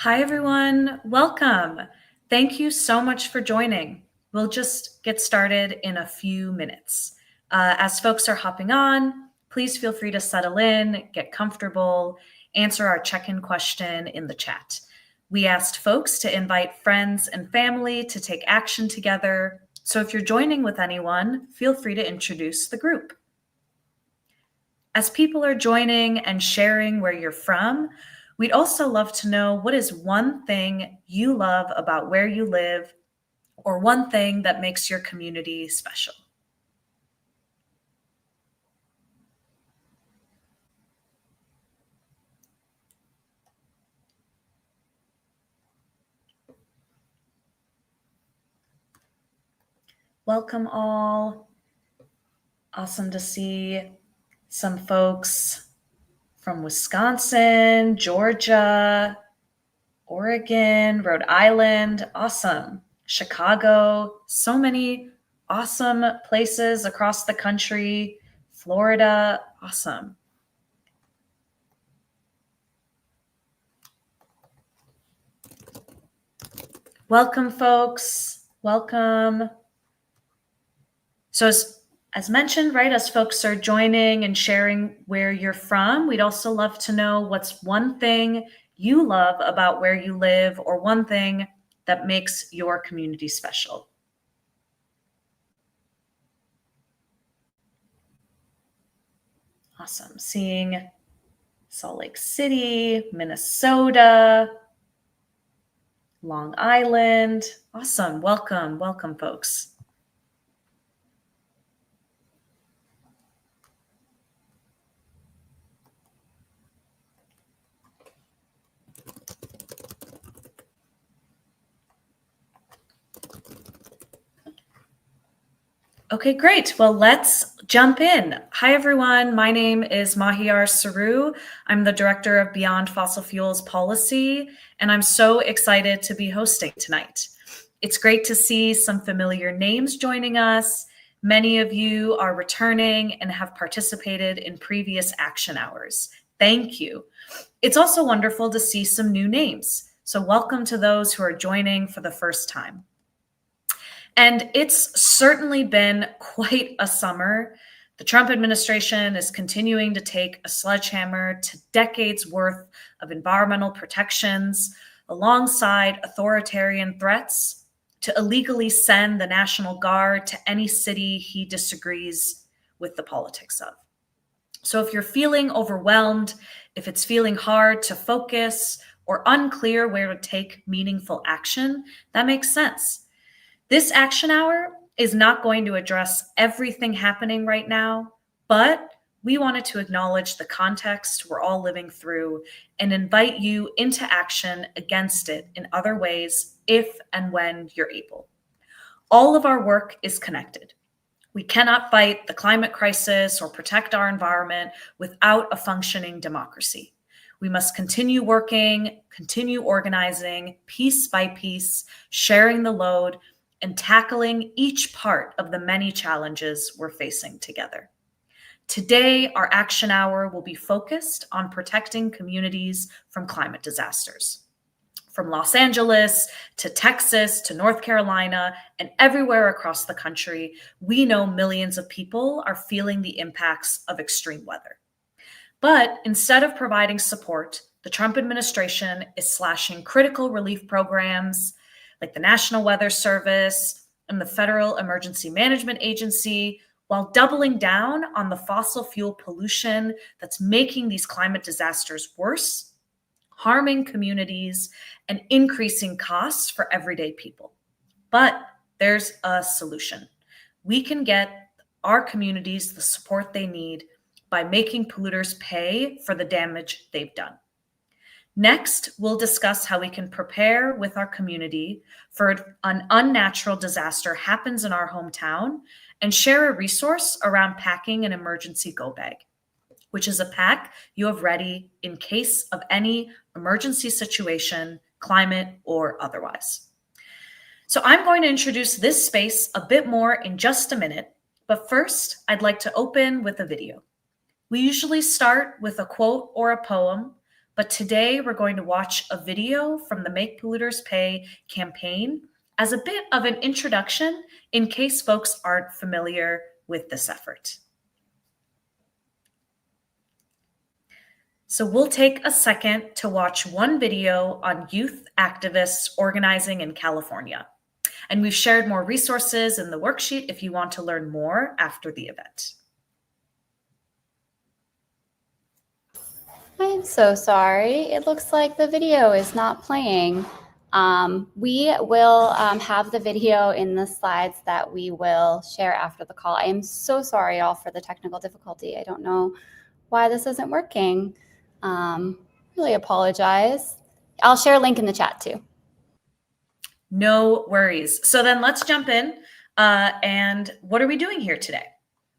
Hi, everyone. Welcome. Thank you so much for joining. We'll just get started in a few minutes. As folks are hopping on, please feel free to settle in, get comfortable, answer our check-in question in the chat. We asked folks to invite friends and family to take action together. So if you're joining with anyone, feel free to introduce the group. As people are joining and sharing where you're from, we'd also love to know what is one thing you love about where you live or one thing that makes your community special. Welcome all. Awesome to see some folks from Wisconsin, Georgia, Oregon, Rhode Island. Awesome. Chicago. So many awesome places across the country. Florida. Awesome. Welcome, folks. Welcome. So as mentioned, right, as folks are joining and sharing where you're from, we'd also love to know what's one thing you love about where you live or one thing that makes your community special. Awesome. Seeing Salt Lake City, Minnesota, Long Island. Awesome. Welcome, welcome, folks. Okay, great. Well, let's jump in. Hi, everyone. My name is Mahiyar Saru. I'm the Director of Beyond Fossil Fuels Policy, and I'm so excited to be hosting tonight. It's great to see some familiar names joining us. Many of you are returning and have participated in previous action hours. Thank you. It's also wonderful to see some new names. So welcome to those who are joining for the first time. And it's certainly been quite a summer. The Trump administration is continuing to take a sledgehammer to decades worth of environmental protections alongside authoritarian threats to illegally send the National Guard to any city he disagrees with the politics of. So if you're feeling overwhelmed, if it's feeling hard to focus or unclear where to take meaningful action, that makes sense. This action hour is not going to address everything happening right now, but we wanted to acknowledge the context we're all living through and invite you into action against it in other ways if and when you're able. All of our work is connected. We cannot fight the climate crisis or protect our environment without a functioning democracy. We must continue working, continue organizing, piece by piece, sharing the load, and tackling each part of the many challenges we're facing together. Today, our action hour will be focused on protecting communities from climate disasters. From Los Angeles to Texas to North Carolina and everywhere across the country, we know millions of people are feeling the impacts of extreme weather. But instead of providing support, the Trump administration is slashing critical relief programs like the National Weather Service and the Federal Emergency Management Agency, while doubling down on the fossil fuel pollution that's making these climate disasters worse, harming communities, and increasing costs for everyday people. But there's a solution. We can get our communities the support they need by making polluters pay for the damage they've done. Next, we'll discuss how we can prepare with our community for an unnatural disaster happens in our hometown and share a resource around packing an emergency go bag, which is a pack you have ready in case of any emergency situation, climate or otherwise. So I'm going to introduce this space a bit more in just a minute, but first I'd like to open with a video. We usually start with a quote or a poem, but today we're going to watch a video from the Make Polluters Pay campaign as a bit of an introduction in case folks aren't familiar with this effort. So we'll take a second to watch one video on youth activists organizing in California. And we've shared more resources in the worksheet if you want to learn more after the event. I'm so sorry. It looks like the video is not playing. We will have the video in the slides that we will share after the call. I am so sorry all for the technical difficulty. I don't know why this isn't working. Really apologize. I'll share a link in the chat too. No worries. So then let's jump in. And what are we doing here today?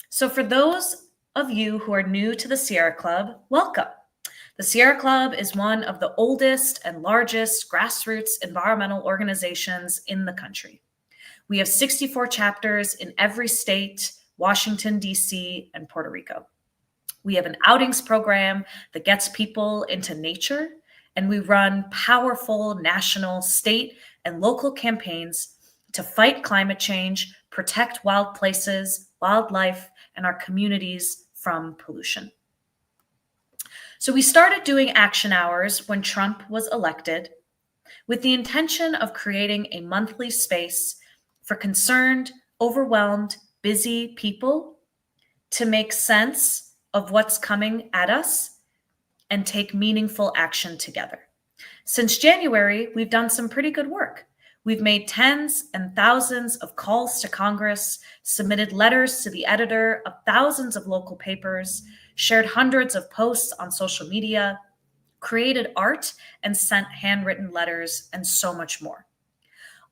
So for those of you who are new to the Sierra Club, welcome. The Sierra Club is one of the oldest and largest grassroots environmental organizations in the country. We have 64 chapters in every state, Washington, D.C., and Puerto Rico. We have an outings program that gets people into nature, and we run powerful national, state, and local campaigns to fight climate change, protect wild places, wildlife, and our communities from pollution. So we started doing action hours when Trump was elected with the intention of creating a monthly space for concerned, overwhelmed, busy people to make sense of what's coming at us and take meaningful action together. Since January, we've done some pretty good work. We've made tens and thousands of calls to Congress, submitted letters to the editor of thousands of local papers, shared hundreds of posts on social media, created art, and sent handwritten letters, and so much more.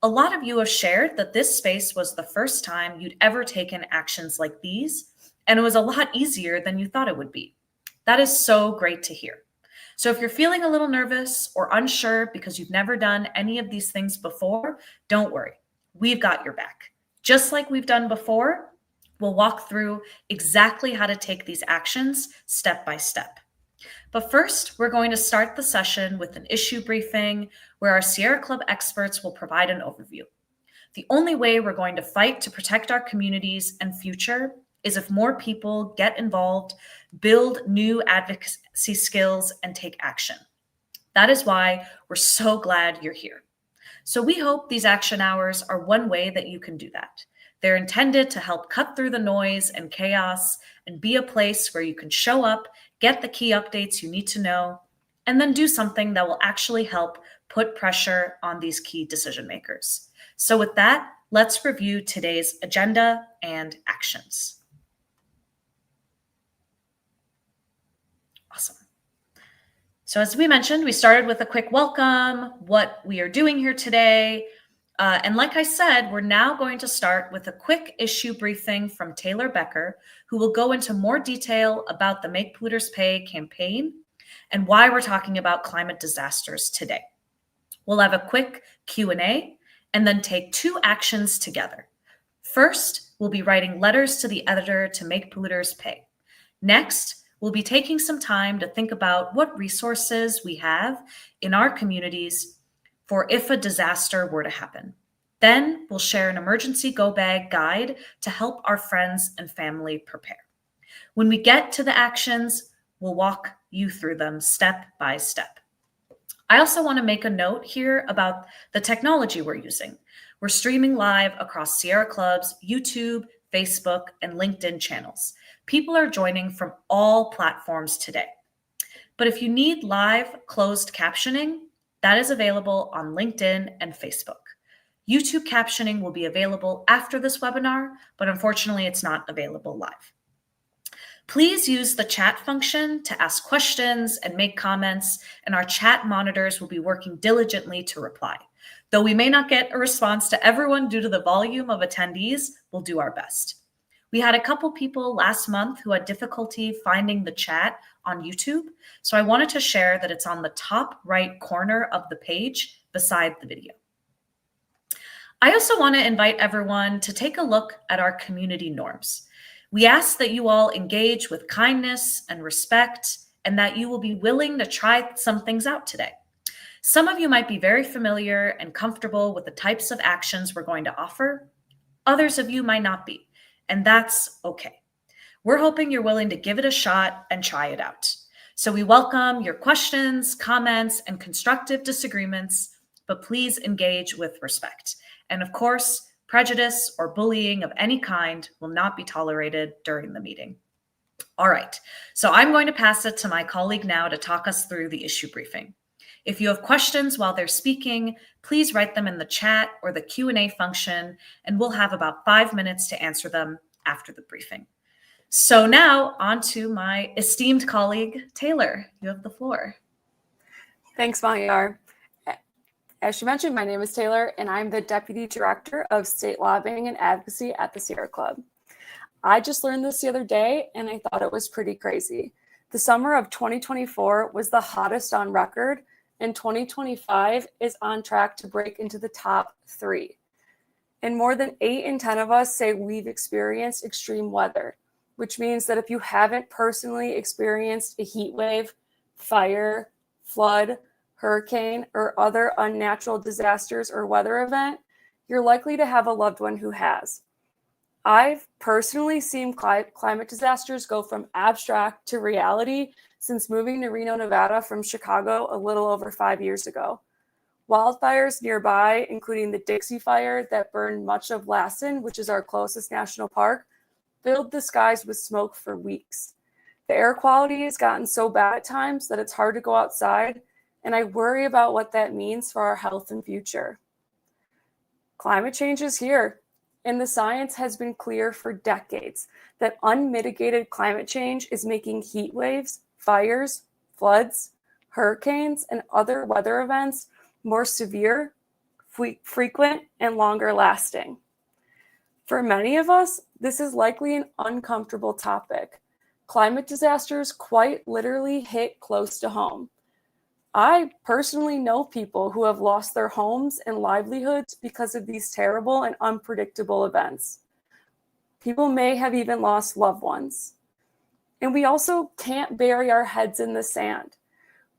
A lot of you have shared that this space was the first time you'd ever taken actions like these, and it was a lot easier than you thought it would be. That is so great to hear. So if you're feeling a little nervous or unsure because you've never done any of these things before, don't worry. We've got your back. Just like we've done before, we'll walk through exactly how to take these actions step by step. But first, we're going to start the session with an issue briefing where our Sierra Club experts will provide an overview. The only way we're going to fight to protect our communities and future is if more people get involved, build new advocacy skills, and take action. That is why we're so glad you're here. So we hope these action hours are one way that you can do that. They're intended to help cut through the noise and chaos and be a place where you can show up, get the key updates you need to know, and then do something that will actually help put pressure on these key decision makers. So with that, let's review today's agenda and actions. Awesome. So as we mentioned, we started with a quick welcome, what we are doing here today. And like I said, we're now going to start with a quick issue briefing from Taylor Becker, who will go into more detail about the Make Polluters Pay campaign and why we're talking about climate disasters today. We'll have a quick Q&A and then take two actions together. First, we'll be writing letters to the editor to Make Polluters Pay. Next, we'll be taking some time to think about what resources we have in our communities for if a disaster were to happen. Then we'll share an emergency go bag guide to help our friends and family prepare. When we get to the actions, we'll walk you through them step by step. I also want to make a note here about the technology we're using. We're streaming live across Sierra Club's YouTube, Facebook, and LinkedIn channels. People are joining from all platforms today. But if you need live closed captioning, that is available on LinkedIn and Facebook. YouTube captioning will be available after this webinar, but unfortunately it's not available live. Please use the chat function to ask questions and make comments, and our chat monitors will be working diligently to reply. Though we may not get a response to everyone due to the volume of attendees, we'll do our best. We had a couple people last month who had difficulty finding the chat on YouTube, so I wanted to share that it's on the top right corner of the page beside the video. I also want to invite everyone to take a look at our community norms. We ask that you all engage with kindness and respect and that you will be willing to try some things out today. Some of you might be very familiar and comfortable with the types of actions we're going to offer. Others of you might not be, and that's okay. We're hoping you're willing to give it a shot and try it out. So we welcome your questions, comments, and constructive disagreements, but please engage with respect. And of course, prejudice or bullying of any kind will not be tolerated during the meeting. All right, so I'm going to pass it to my colleague now to talk us through the issue briefing. If you have questions while they're speaking, please write them in the chat or the Q&A function, and we'll have about 5 minutes to answer them after the briefing. So now on to my esteemed colleague, Taylor. You have the floor. Thanks, Mahyar. As she mentioned, my name is Taylor, and I'm the Deputy Director of State Lobbying and Advocacy at the Sierra Club. I just learned this the other day, and I thought it was pretty crazy. The summer of 2024 was the hottest on record, and 2025 is on track to break into the top 3. And more than 8 in 10 of us say we've experienced extreme weather, which means that if you haven't personally experienced a heat wave, fire, flood, hurricane, or other unnatural disasters or weather event, you're likely to have a loved one who has. I've personally seen climate disasters go from abstract to reality since moving to Reno, Nevada from Chicago a little over 5 years ago. Wildfires nearby, including the Dixie Fire that burned much of Lassen, which is our closest national park, filled the skies with smoke for weeks. The air quality has gotten so bad at times that it's hard to go outside, and I worry about what that means for our health and future. Climate change is here, and the science has been clear for decades that unmitigated climate change is making heat waves, fires, floods, hurricanes, and other weather events more severe, frequent, and longer lasting. For many of us, this is likely an uncomfortable topic. Climate disasters quite literally hit close to home. I personally know people who have lost their homes and livelihoods because of these terrible and unpredictable events. People may have even lost loved ones. And we also can't bury our heads in the sand.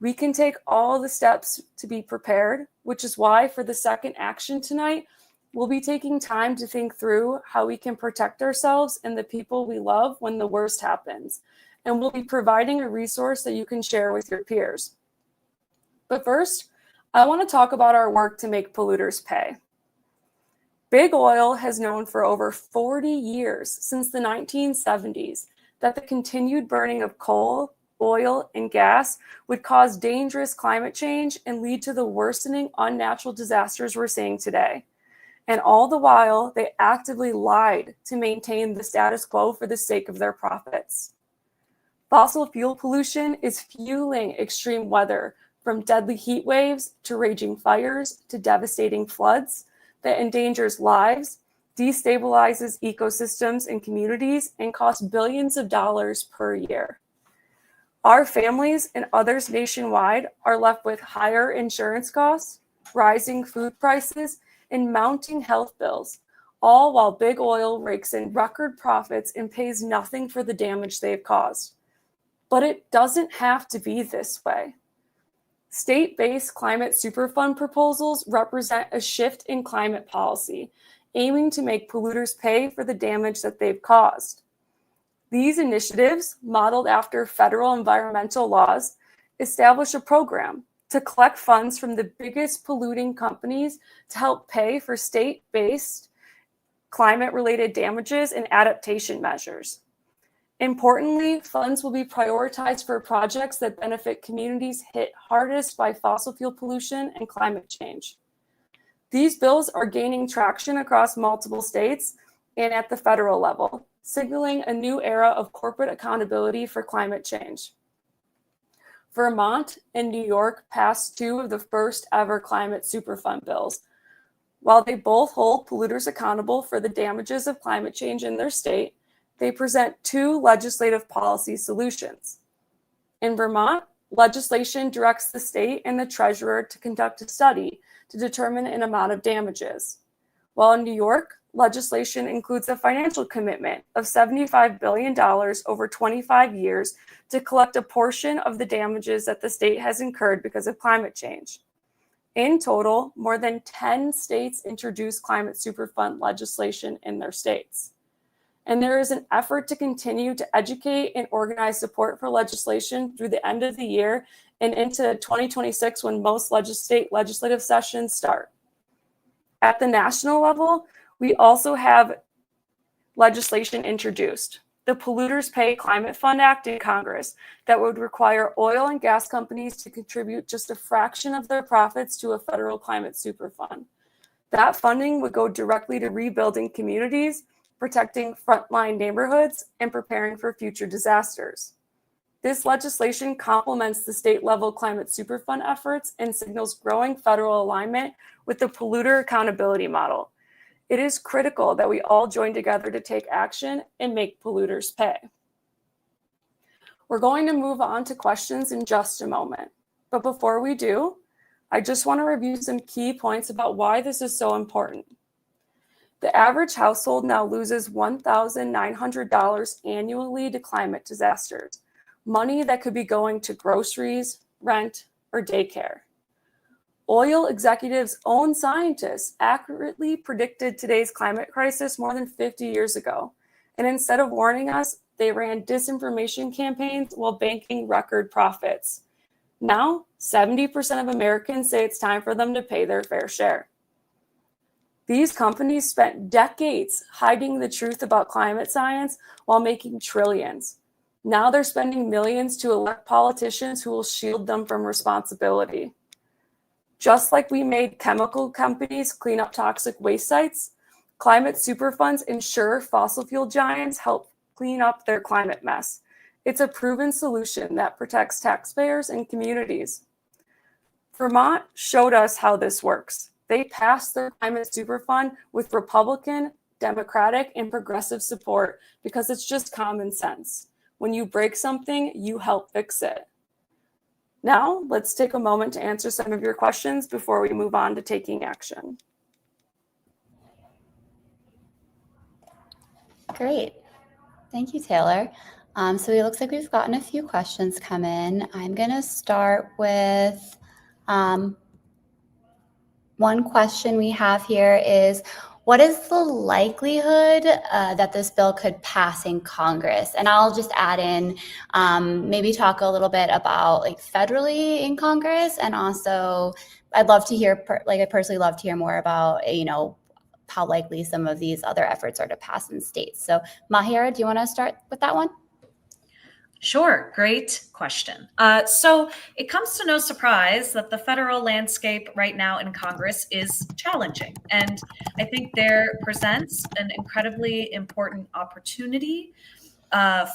We can take all the steps to be prepared, which is why for the second action tonight, we'll be taking time to think through how we can protect ourselves and the people we love when the worst happens. And we'll be providing a resource that you can share with your peers. But first, I want to talk about our work to make polluters pay. Big Oil has known for over 40 years, since the 1970s, that the continued burning of coal, oil, and gas would cause dangerous climate change and lead to the worsening unnatural disasters we're seeing today. And all the while, they actively lied to maintain the status quo for the sake of their profits. Fossil fuel pollution is fueling extreme weather, from deadly heat waves to raging fires to devastating floods that endangers lives, destabilizes ecosystems and communities, and costs billions of dollars per year. Our families and others nationwide are left with higher insurance costs, rising food prices, and mounting health bills, all while Big Oil rakes in record profits and pays nothing for the damage they've caused. But it doesn't have to be this way. State-based climate superfund proposals represent a shift in climate policy, aiming to make polluters pay for the damage that they've caused. These initiatives, modeled after federal environmental laws, establish a program to collect funds from the biggest polluting companies to help pay for state-based climate-related damages and adaptation measures. Importantly, funds will be prioritized for projects that benefit communities hit hardest by fossil fuel pollution and climate change. These bills are gaining traction across multiple states and at the federal level, signaling a new era of corporate accountability for climate change. Vermont and New York passed 2 of the first ever climate superfund bills. While they both hold polluters accountable for the damages of climate change in their state, they present 2 legislative policy solutions. In Vermont, legislation directs the state and the treasurer to conduct a study to determine an amount of damages. While in New York, legislation includes a financial commitment of $75 billion over 25 years to collect a portion of the damages that the state has incurred because of climate change. In total, more than 10 states introduced climate superfund legislation in their states. And there is an effort to continue to educate and organize support for legislation through the end of the year and into 2026 when most state legislative sessions start. At the national level, we also have legislation introduced, the Polluters Pay Climate Fund Act in Congress, that would require oil and gas companies to contribute just a fraction of their profits to a federal climate superfund. That funding would go directly to rebuilding communities, protecting frontline neighborhoods, and preparing for future disasters. This legislation complements the state-level climate superfund efforts and signals growing federal alignment with the polluter accountability model. It is critical that we all join together to take action and make polluters pay. We're going to move on to questions in just a moment. But before we do, I just want to review some key points about why this is so important. The average household now loses $1,900 annually to climate disasters, money that could be going to groceries, rent, or daycare. Oil executives' own scientists accurately predicted today's climate crisis more than 50 years ago. And instead of warning us, they ran disinformation campaigns while banking record profits. Now, 70% of Americans say it's time for them to pay their fair share. These companies spent decades hiding the truth about climate science while making trillions. Now they're spending millions to elect politicians who will shield them from responsibility. Just like we made chemical companies clean up toxic waste sites, climate superfunds ensure fossil fuel giants help clean up their climate mess. It's a proven solution that protects taxpayers and communities. Vermont showed us how this works. They passed their climate superfund with Republican, Democratic, and progressive support because it's just common sense. When you break something, you help fix it. Now, let's take a moment to answer some of your questions before we move on to taking action. Great. Thank you, Taylor. So it looks like we've gotten a few questions come in. I'm going to start with one question we have here is, what is the likelihood that this bill could pass in Congress? And I'll just add in, maybe talk a little bit about like federally in Congress, and also I'd love to hear, I personally love to hear more about, how likely some of these other efforts are to pass in states. So Mahiara, do you want to start with that one? Sure, great question. So it comes to no surprise that the federal landscape right now in Congress is challenging. And I think there presents an incredibly important opportunity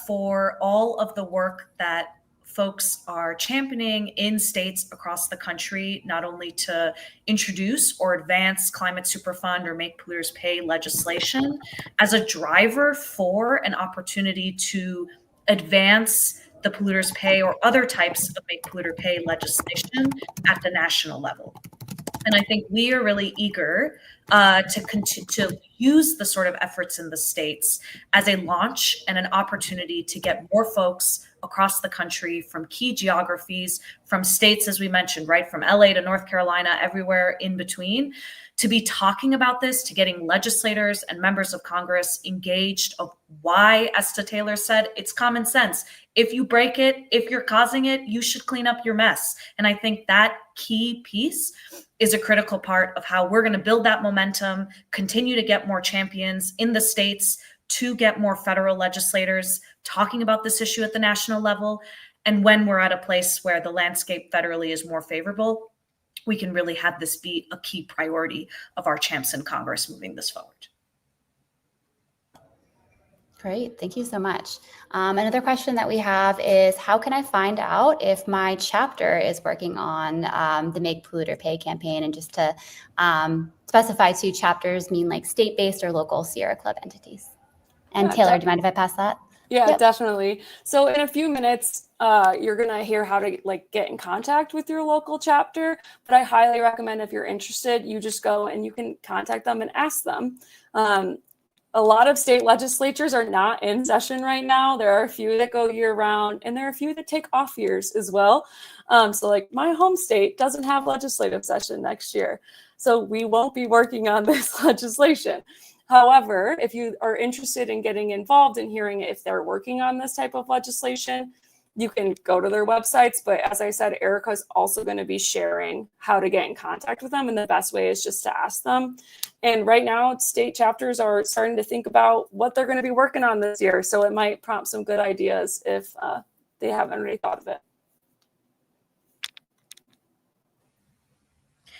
for all of the work that folks are championing in states across the country, not only to introduce or advance climate superfund or make polluters pay legislation as a driver for an opportunity to advance the polluters pay or other types of make polluter pay legislation at the national level. And I think we are really eager to use the sort of efforts in the states as a launch and an opportunity to get more folks across the country from key geographies, from states, as we mentioned, right, from LA to North Carolina, everywhere in between, to be talking about this, to getting legislators and members of Congress engaged of why, as Taylor said, it's common sense. If you break it, if you're causing it, you should clean up your mess. And I think that key piece is a critical part of how we're going to build that momentum, continue to get more champions in the states, to get more federal legislators talking about this issue at the national level. And when we're at a place where the landscape federally is more favorable, we can really have this be a key priority of our champs in Congress moving this forward. Great, thank you so much. Another question that we have is, how can I find out if my chapter is working on the Make Polluter Pay campaign? And just to specify, two chapters mean like state-based or local Sierra Club entities. And Taylor, do you mind if I pass that? Yeah, yep. Definitely. So in a few minutes, you're going to hear how to get in contact with your local chapter. But I highly recommend, if you're interested, you just go and you can contact them and ask them. A lot of state legislatures are not in session right now. There are a few that go year round, and there are a few that take off years as well. So like my home state doesn't have legislative session next year. So we won't be working on this legislation. However, if you are interested in getting involved and hearing if they're working on this type of legislation, you can go to their websites. But as I said, Erica's also going to be sharing how to get in contact with them. And the best way is just to ask them. And right now, state chapters are starting to think about what they're going to be working on this year. So it might prompt some good ideas if they haven't already thought of it.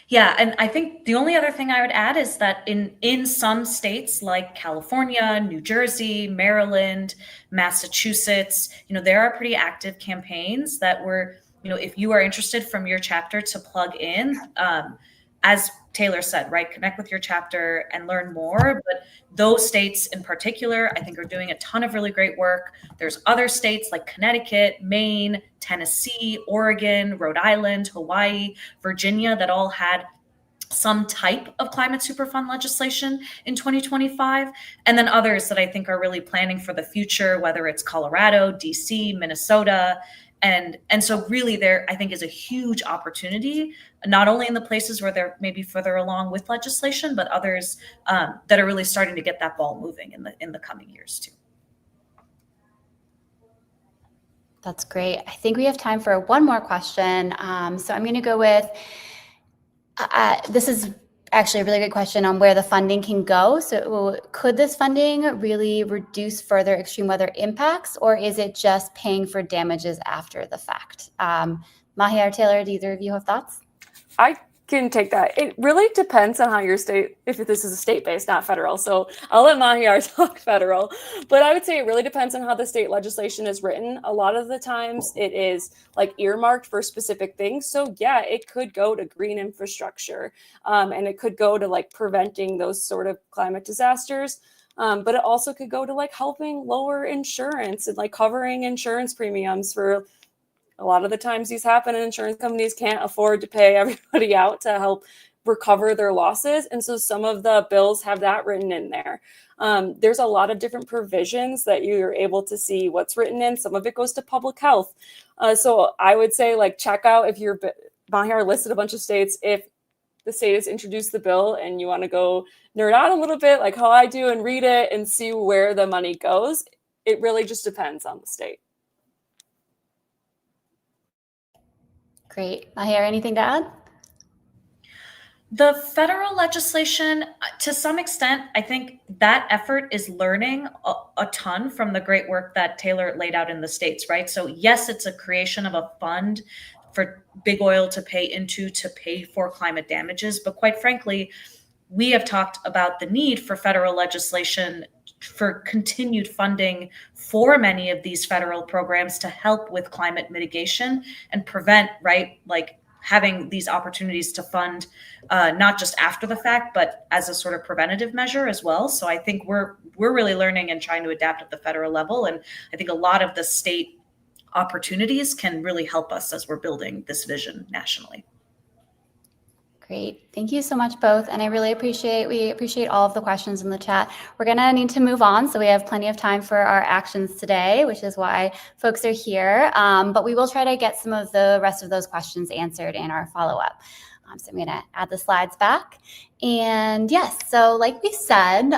Yeah, and I think the only other thing I would add is that in some states like California, New Jersey, Maryland, Massachusetts, there are pretty active campaigns that were, if you are interested from your chapter to plug in, as Taylor said, right, connect with your chapter and learn more. But those states in particular, I think, are doing a ton of really great work. There's other states like Connecticut, Maine, Tennessee, Oregon, Rhode Island, Hawaii, Virginia that all had some type of climate superfund legislation in 2025. And then others that I think are really planning for the future, whether it's Colorado, DC, Minnesota. And so really there, I think, is a huge opportunity, not only in the places where they're maybe further along with legislation, but others that are really starting to get that ball moving in the coming years too. That's great. I think we have time for one more question. So I'm going to go with, this is actually a really good question on where the funding can go. So could this funding really reduce further extreme weather impacts, or is it just paying for damages after the fact? Mahi or Taylor, do either of you have thoughts? I can take that. It really depends on how your state, if this is a state-based, not federal. So I'll let Mahiar talk federal, but I would say it really depends on how the state legislation is written. A lot of the times it is like earmarked for specific things. So yeah, it could go to green infrastructure, and it could go to like preventing those sort of climate disasters. But it also could go to like helping lower insurance and like covering insurance premiums for a lot of the times these happen and insurance companies can't afford to pay everybody out to help recover their losses. And so some of the bills have that written in there. There's a lot of different provisions that you're able to see what's written in. Some of it goes to public health. So I would say like check out if you're, Mahir listed a bunch of states, if the state has introduced the bill and you want to go nerd out a little bit like how I do and read it and see where the money goes. It really just depends on the state. Great. Mahir, anything to add? The federal legislation, to some extent, I think that effort is learning a ton from the great work that Taylor laid out in the states, right? So yes, it's a creation of a fund for big oil to pay into to pay for climate damages. But quite frankly, we have talked about the need for federal legislation for continued funding for many of these federal programs to help with climate mitigation and prevent, right, like having these opportunities to fund not just after the fact, but as a sort of preventative measure as well. So I think we're really learning and trying to adapt at the federal level. And I think a lot of the state opportunities can really help us as we're building this vision nationally. Great. Thank you so much both. And we appreciate all of the questions in the chat. We're going to need to move on. So we have plenty of time for our actions today, which is why folks are here. But we will try to get some of the rest of those questions answered in our follow-up. So I'm going to add the slides back. And yes, so like we said,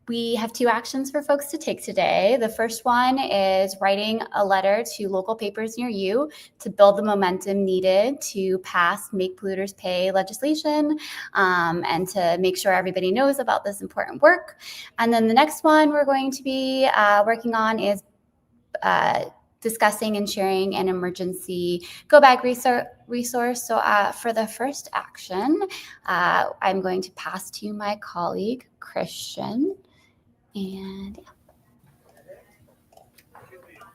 we have 2 actions for folks to take today. The first one is writing a letter to local papers near you to build the momentum needed to pass Make Polluters Pay legislation and to make sure everybody knows about this important work. And then the next one we're going to be working on is discussing and sharing an emergency go bag resource. So for the first action, I'm going to pass to my colleague, Christian. And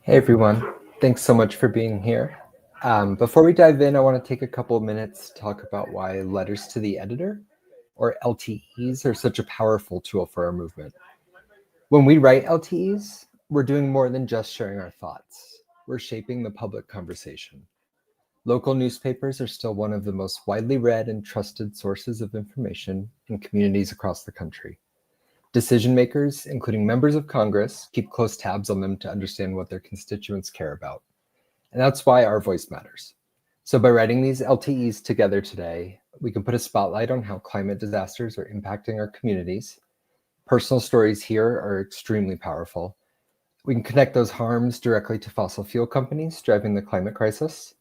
Hey everyone, thanks so much for being here. Before we dive in, I want to take a couple of minutes to talk about why letters to the editor, or LTEs, are such a powerful tool for our movement. When we write LTEs, we're doing more than just sharing our thoughts. We're shaping the public conversation. Local newspapers are still one of the most widely read and trusted sources of information in communities across the country. Decision makers, including members of Congress, keep close tabs on them to understand what their constituents care about. And that's why our voice matters. So by writing these LTEs together today, we can put a spotlight on how climate disasters are impacting our communities. Personal stories here are extremely powerful. We can connect those harms directly to fossil fuel companies driving the climate crisis,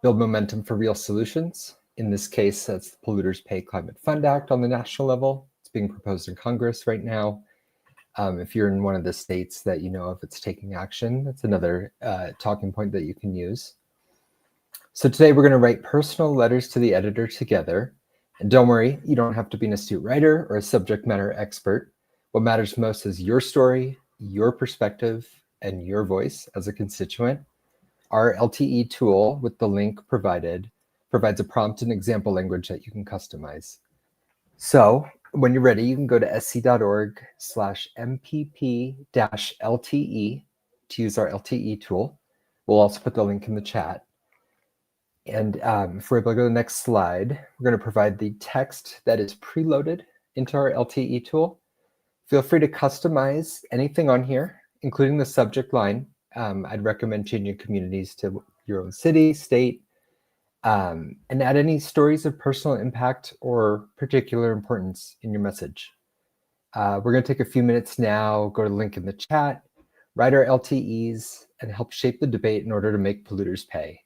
build momentum for real solutions. In this case, that's the Polluters Pay Climate Fund Act on the national level. It's being proposed in Congress right now. If you're in one of the states that you know of that's taking action, that's another talking point that you can use. So today we're going to write personal letters to the editor together. And don't worry, you don't have to be an astute writer or a subject matter expert. What matters most is your story, your perspective, and your voice as a constituent. Our LTE tool with the link provided provides a prompt and example language that you can customize. So when you're ready, you can go to sc.org/mpp-LTE to use our LTE tool. We'll also put the link in the chat. And if we're able to go to the next slide, we're going to provide the text that is preloaded into our LTE tool. Feel free to customize anything on here, including the subject line. I'd recommend changing communities to your own city, state, and add any stories of personal impact or particular importance in your message. We're going to take a few minutes now, go to the link in the chat, write our LTEs, and help shape the debate in order to make polluters pay.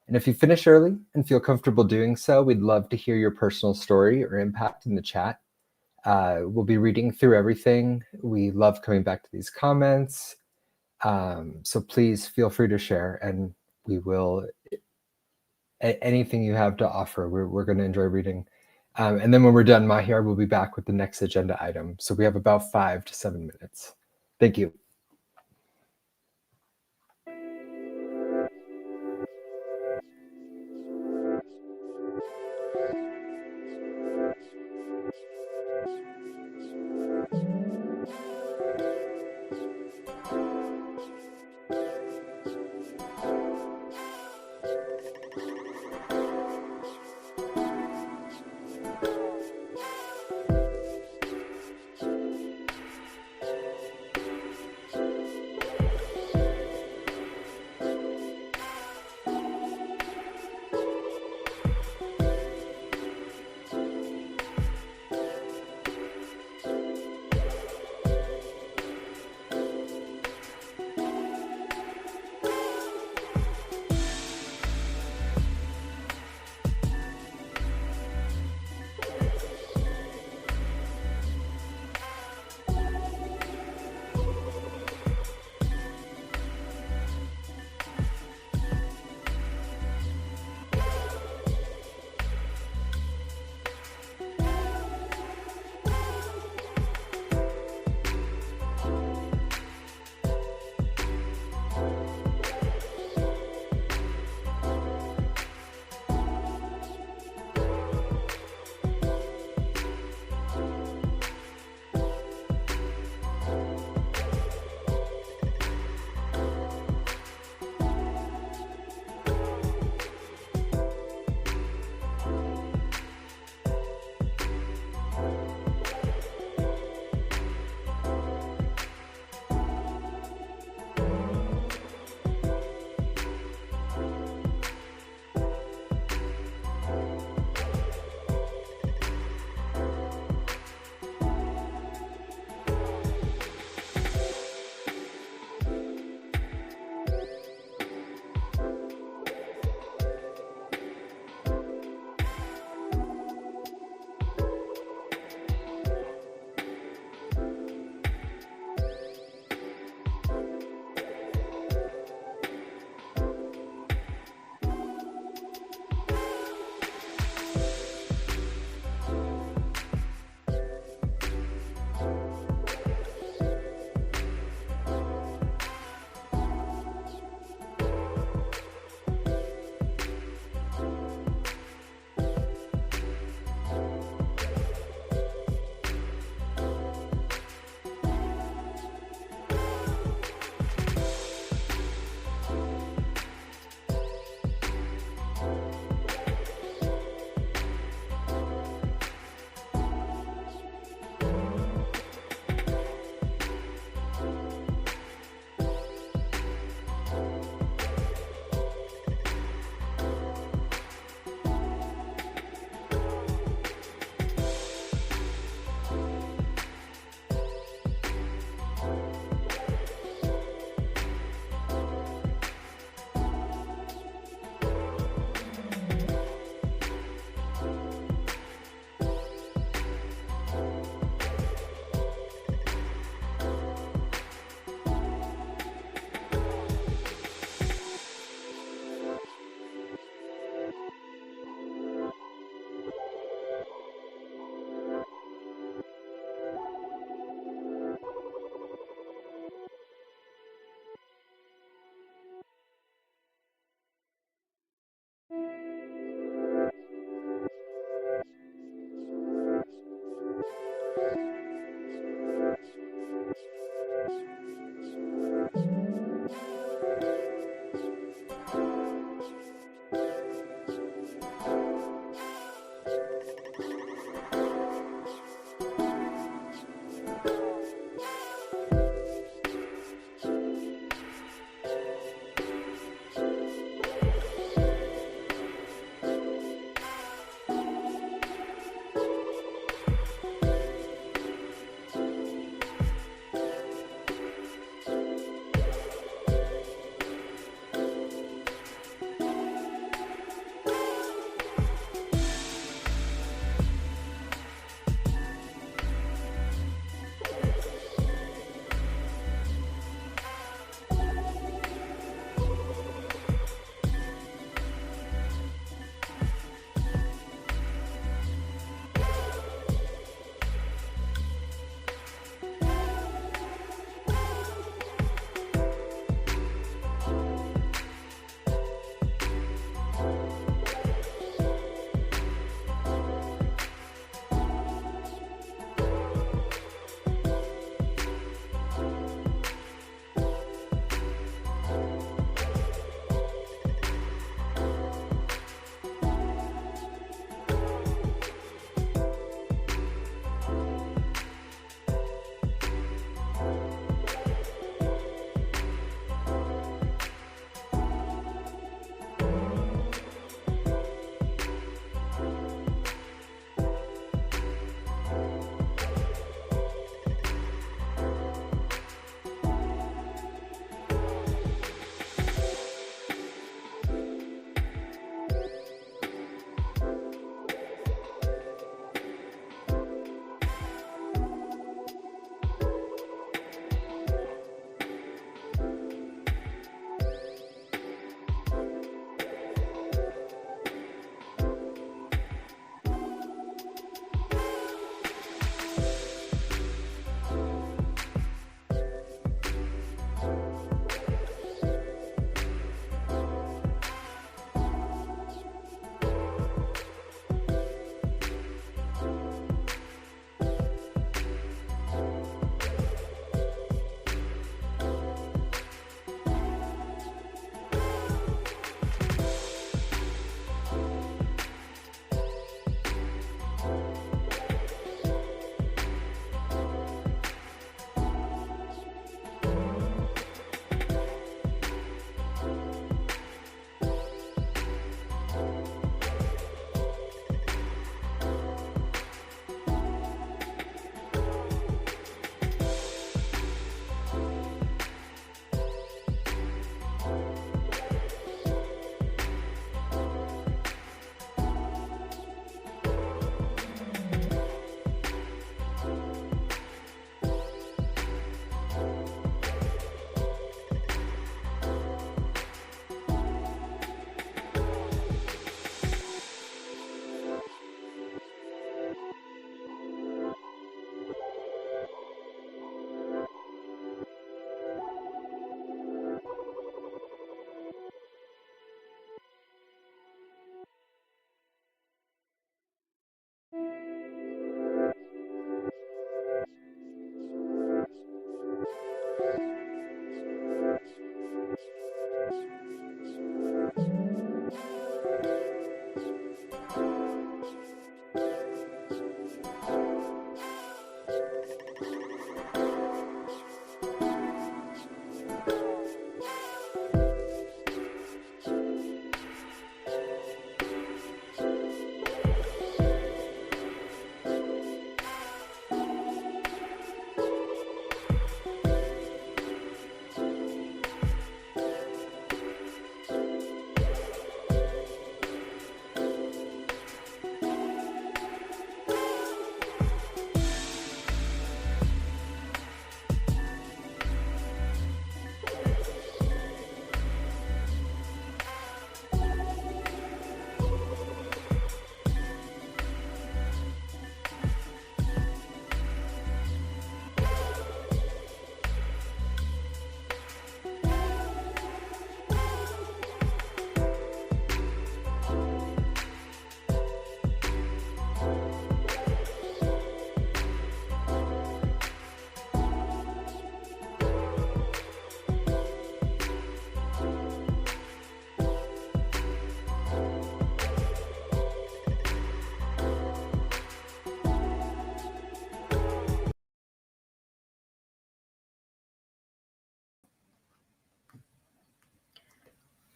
And if you finish early and feel comfortable doing so, we'd love to hear your personal story or impact in the chat. We'll be reading through everything. We love coming back to these comments. So please feel free to share, and we will, anything you have to offer, we're going to enjoy reading. And then when we're done, Mahiar will be back with the next agenda item. So we have about 5 to 7 minutes. Thank you.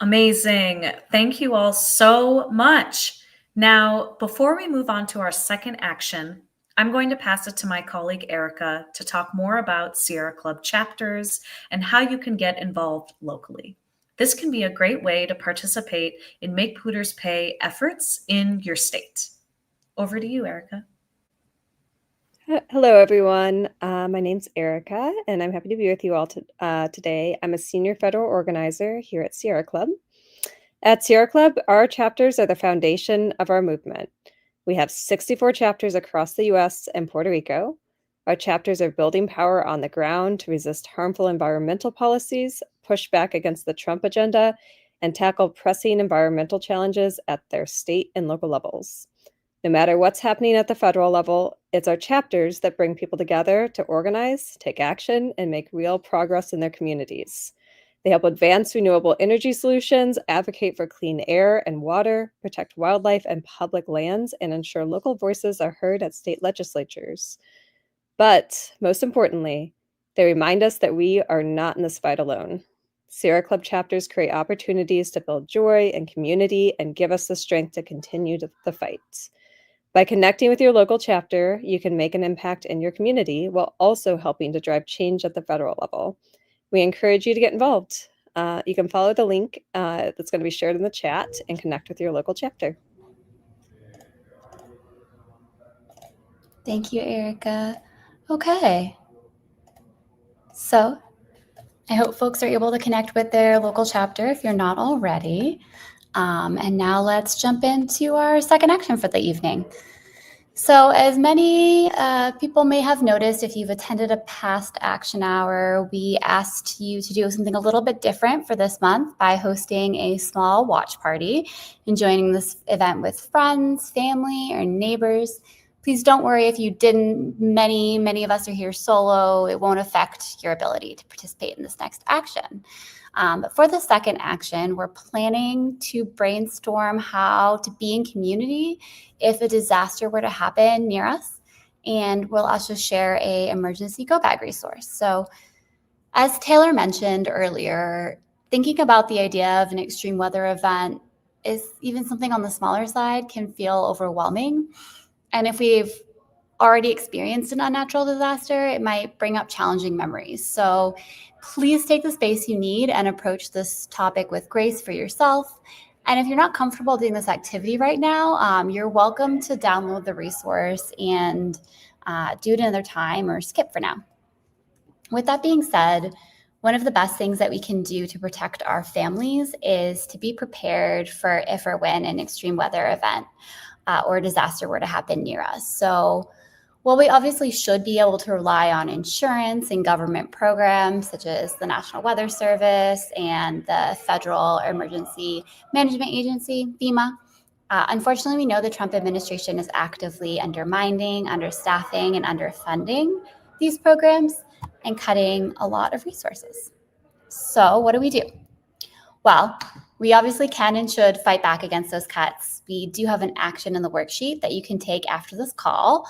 Amazing. Thank you all so much. Now, before we move on to our second action, I'm going to pass it to my colleague Erica to talk more about Sierra Club chapters and how you can get involved locally. This can be a great way to participate in Make Pooters Pay efforts in your state. Over to you, Erica. Hello, everyone. My name's Erica, and I'm happy to be with you all today. I'm a senior federal organizer here at Sierra Club. At Sierra Club, our chapters are the foundation of our movement. We have 64 chapters across the U.S. and Puerto Rico. Our chapters are building power on the ground to resist harmful environmental policies, push back against the Trump agenda, and tackle pressing environmental challenges at their state and local levels. No matter what's happening at the federal level, it's our chapters that bring people together to organize, take action, and make real progress in their communities. They help advance renewable energy solutions, advocate for clean air and water, protect wildlife and public lands, and ensure local voices are heard at state legislatures. But most importantly, they remind us that we are not in this fight alone. Sierra Club chapters create opportunities to build joy and community and give us the strength to continue the fight. By connecting with your local chapter, you can make an impact in your community while also helping to drive change at the federal level. We encourage you to get involved. You can follow the link that's going to be shared in the chat and connect with your local chapter. Thank you, Erica. Okay. So I hope folks are able to connect with their local chapter if you're not already. And now let's jump into our second action for the evening. So as many people may have noticed, if you've attended a past action hour, we asked you to do something a little bit different for this month by hosting a small watch party and joining this event with friends, family, or neighbors. Please don't worry if you didn't. Many of us are here solo. It won't affect your ability to participate in this next action. But for the second action, we're planning to brainstorm how to be in community if a disaster were to happen near us. And we'll also share an emergency go bag resource. So as Taylor mentioned earlier, thinking about the idea of an extreme weather event is even something on the smaller side can feel overwhelming. And if we've already experienced an unnatural disaster, it might bring up challenging memories. So please take the space you need and approach this topic with grace for yourself. And if you're not comfortable doing this activity right now, you're welcome to download the resource and do it another time or skip for now. With that being said, one of the best things that we can do to protect our families is to be prepared for if or when an extreme weather event or disaster were to happen near us. So while we obviously should be able to rely on insurance and government programs such as the National Weather Service and the Federal Emergency Management Agency, FEMA, unfortunately, we know the Trump administration is actively undermining, understaffing, and underfunding these programs and cutting a lot of resources. So what do we do? Well, we obviously can and should fight back against those cuts. We do have an action in the worksheet that you can take after this call.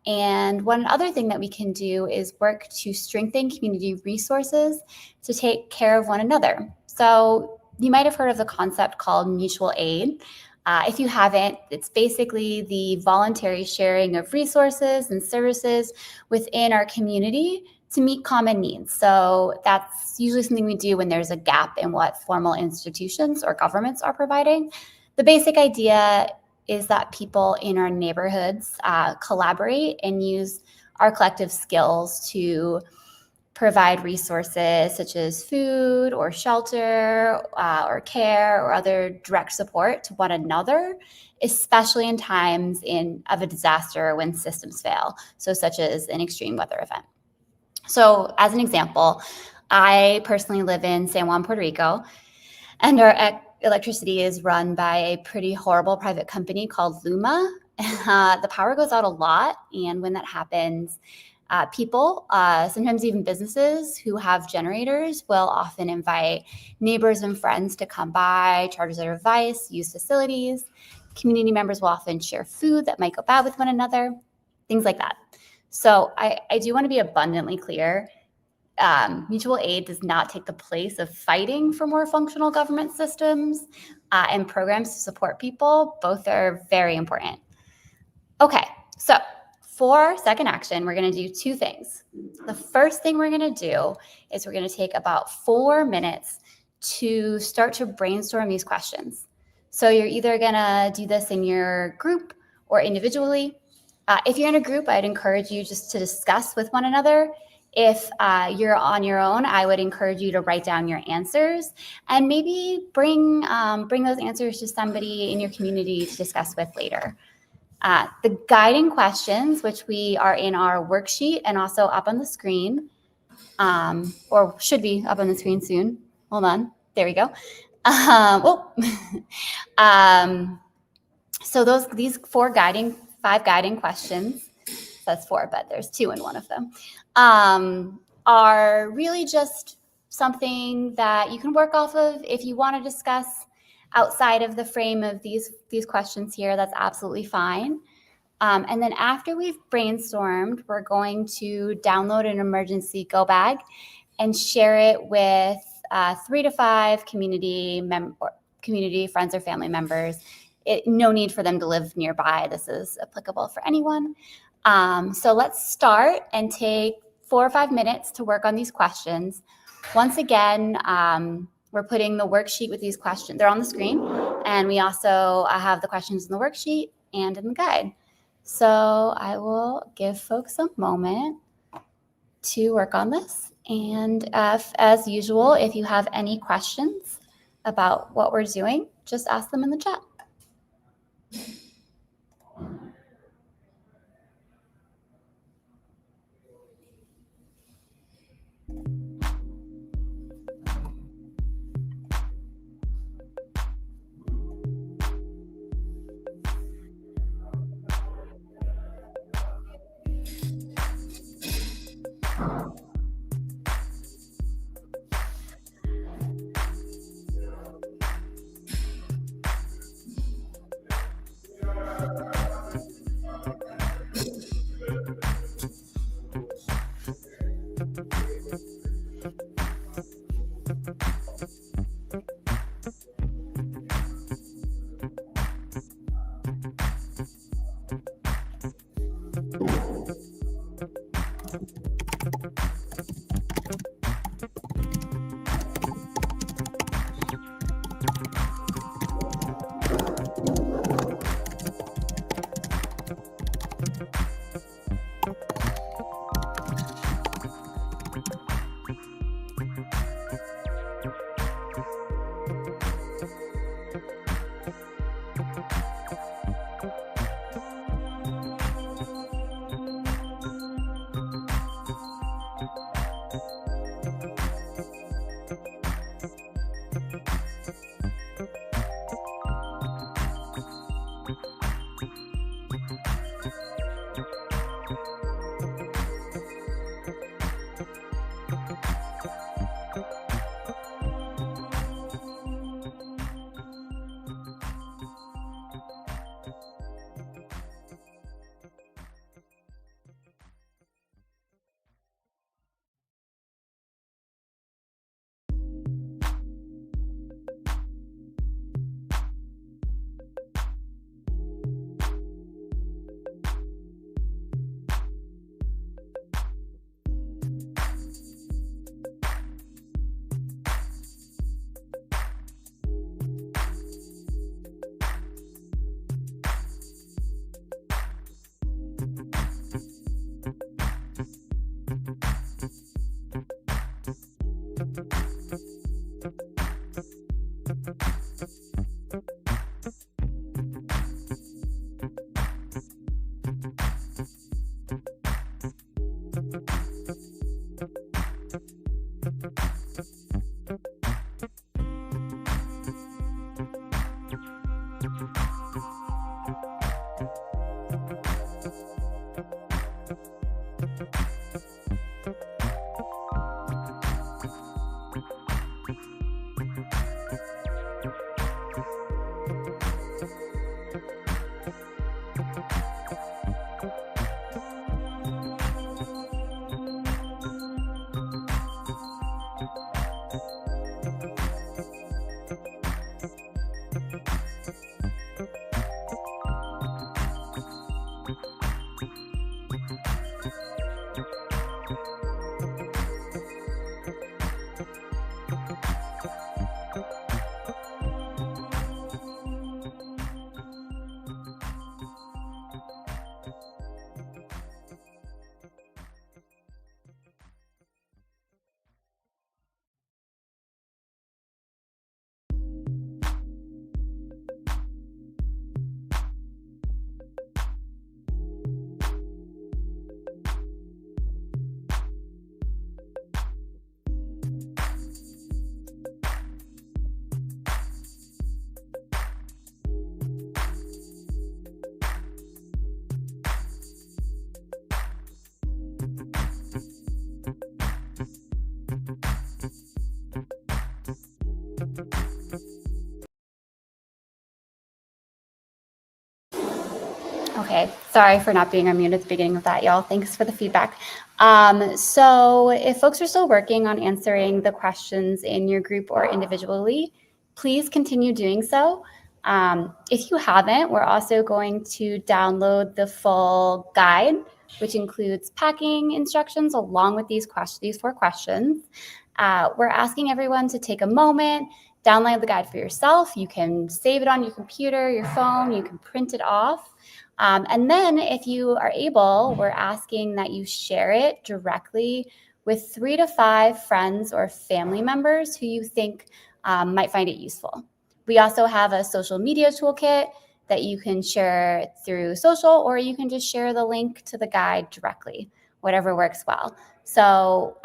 And one other thing that we can do is work to strengthen community resources to take care of one another. So you might have heard of the concept called mutual aid. If you haven't, it's basically the voluntary sharing of resources and services within our community to meet common needs. So that's usually something we do when there's a gap in what formal institutions or governments are providing. The basic idea is that people in our neighborhoods collaborate and use our collective skills to provide resources such as food or shelter or care or other direct support to one another, especially in times of a disaster when systems fail, so such as an extreme weather event. So as an example, I personally live in San Juan, Puerto Rico, and our electricity is run by a pretty horrible private company called Luma. The power goes out a lot, and when that happens, people, sometimes even businesses who have generators, will often invite neighbors and friends to come by, charge their device, use facilities. Community members will often share food that might go bad with one another, things like that. So I do want to be abundantly clear. Mutual aid does not take the place of fighting for more functional government systems and programs to support people. Both are very important. Okay, so for second action, we're going to do two things. The first thing we're going to do is we're going to take about 4 minutes to start to brainstorm these questions. So you're either going to do this in your group or individually. If you're in a group, I'd encourage you just to discuss with one another. If you're on your own, I would encourage you to write down your answers and maybe bring those answers to somebody in your community to discuss with later. The guiding questions, which we are in our worksheet and also up on the screen, or should be up on the screen soon. Hold on. There we go. So these 5 guiding questions, that's 4, but there's 2 in one of them, are really just something that you can work off of if you want to discuss outside of the frame of these questions here. That's absolutely fine. And then after we've brainstormed, we're going to download an emergency go bag and share it with 3 to 5 community friends or family members. No need for them to live nearby. This is applicable for anyone. So let's start and take 4 or 5 minutes to work on these questions. Once again, we're putting the worksheet with these questions. They're on the screen, and we also have the questions in the worksheet and in the guide. So I will give folks a moment to work on this. And as usual, if you have any questions about what we're doing, just ask them in the chat. Okay, sorry for not being unmuted at the beginning of that, y'all. Thanks for the feedback. So if folks are still working on answering the questions in your group or individually, please continue doing so. If you haven't, we're also going to download the full guide, which includes packing instructions along with these 4 questions. We're asking everyone to take a moment, download the guide for yourself. You can save it on your computer, your phone, you can print it off. And then if you are able, we're asking that you share it directly with 3 to 5 friends or family members who you think might find it useful. We also have a social media toolkit that you can share through social, or you can just share the link to the guide directly, whatever works well. So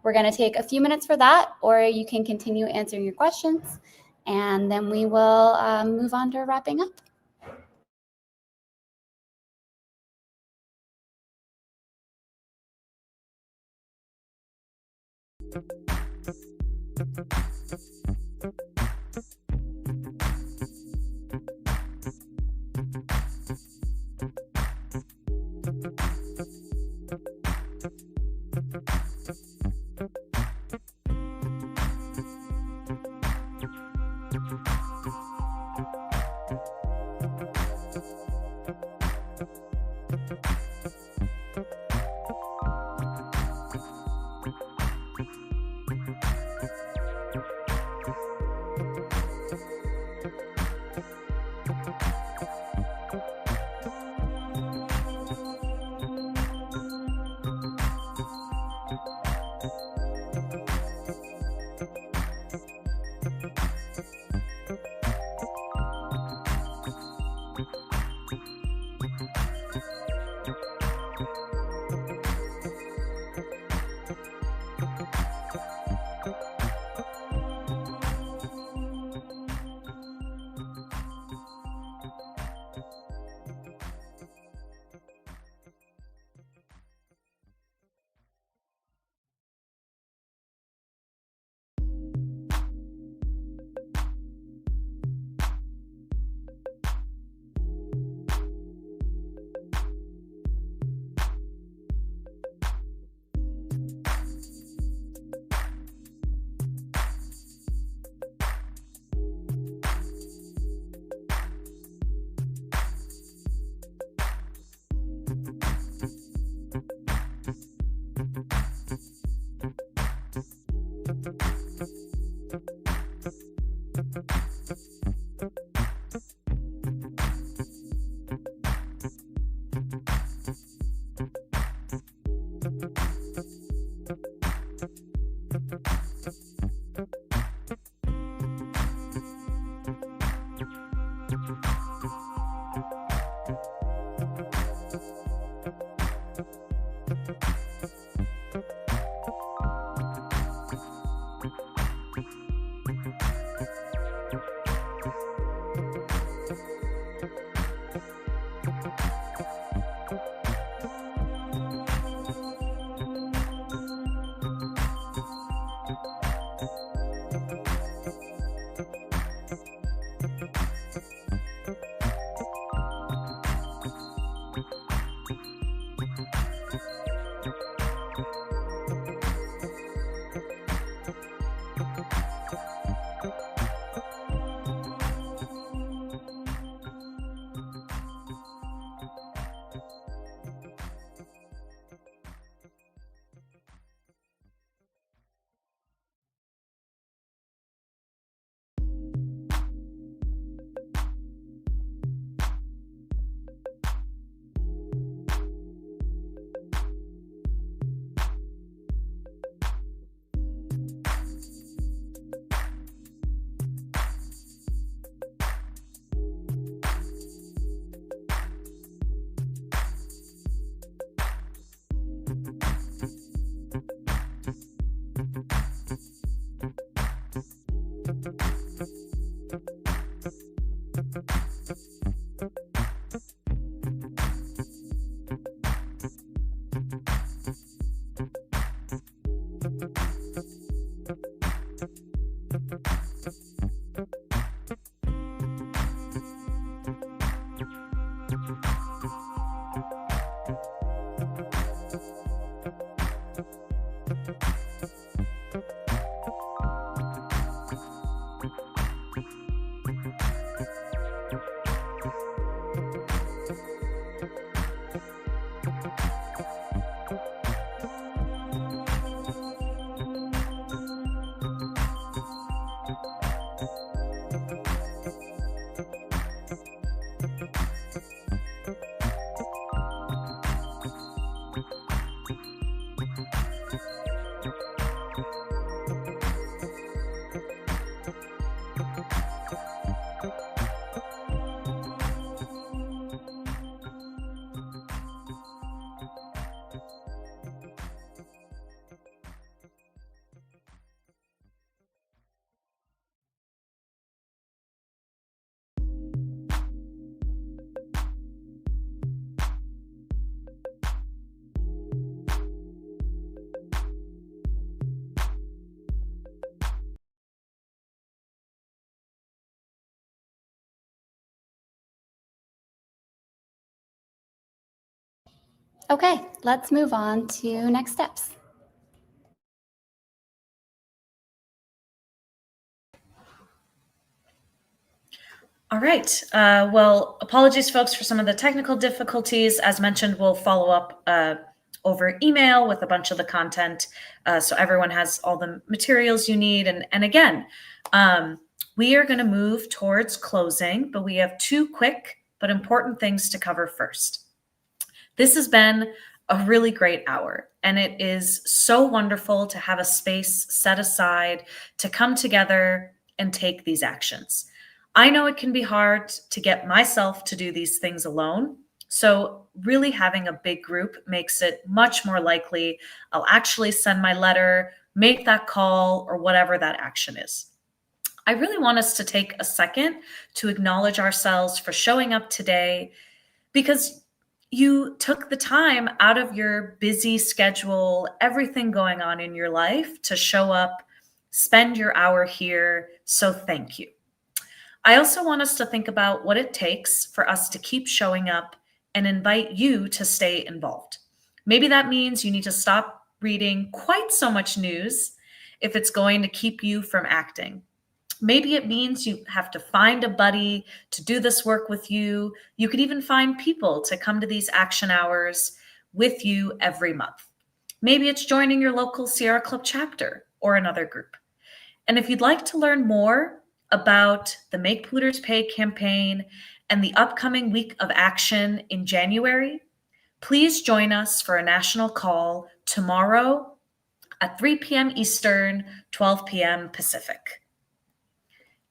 we're going to take a few minutes for that, or you can continue answering your questions, and then we will move on to wrapping up. Okay, let's move on to next steps. All right. Well, apologies, folks, for some of the technical difficulties. As mentioned, we'll follow up over email with a bunch of the content so everyone has all the materials you need. And again, we are going to move towards closing, but we have two quick but important things to cover first. This has been a really great hour, and it is so wonderful to have a space set aside to come together and take these actions. I know it can be hard to get myself to do these things alone. So, really having a big group makes it much more likely I'll actually send my letter, make that call, or whatever that action is. I really want us to take a second to acknowledge ourselves for showing up today because you took the time out of your busy schedule, everything going on in your life to show up, spend your hour here. So, thank you. I also want us to think about what it takes for us to keep showing up and invite you to stay involved. Maybe that means you need to stop reading quite so much news if it's going to keep you from acting. Maybe it means you have to find a buddy to do this work with you. You could even find people to come to these action hours with you every month. Maybe it's joining your local Sierra Club chapter or another group. And if you'd like to learn more about the Make Polluters Pay campaign and the upcoming week of action in January, please join us for a national call tomorrow at 3 p.m. Eastern, 12 p.m. Pacific.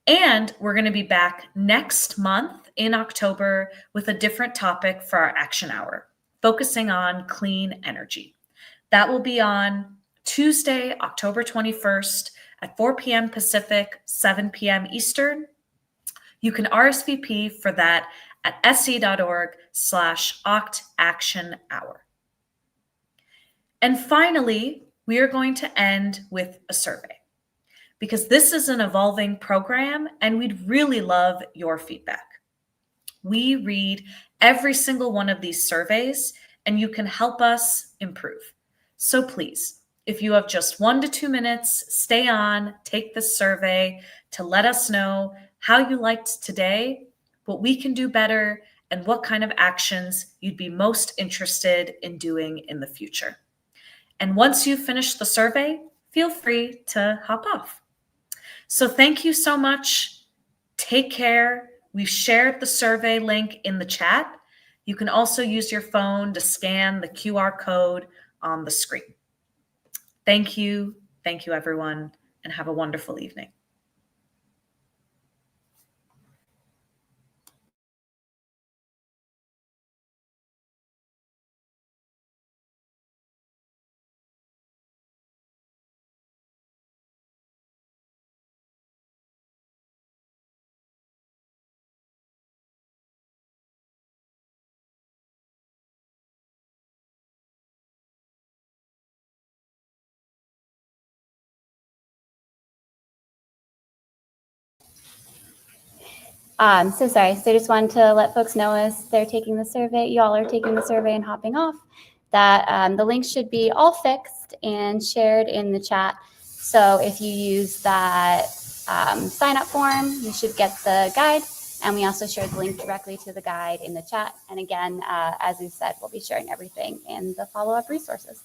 And we're going to be back next month in October with a different topic for our action hour, focusing on clean energy. That will be on Tuesday, October 21st at 4 p.m. Pacific, 7 p.m. Eastern. You can RSVP for that at se.org/OctActionHour. And finally, we are going to end with a survey because this is an evolving program and we'd really love your feedback. We read every single one of these surveys and you can help us improve. So please, if you have just 1 to 2 minutes, stay on, take this survey to let us know how you liked today, what we can do better, and what kind of actions you'd be most interested in doing in the future. And once you've finished the survey, feel free to hop off. So thank you so much. Take care. We've shared the survey link in the chat. You can also use your phone to scan the QR code on the screen. Thank you. Thank you, everyone, and have a wonderful evening. So sorry. So just wanted to let folks know as they're taking the survey, y'all are taking the survey and hopping off, that the links should be all fixed and shared in the chat. So if you use that sign up form, you should get the guide. And we also shared the link directly to the guide in the chat. And again, as we said, we'll be sharing everything in the follow-up resources.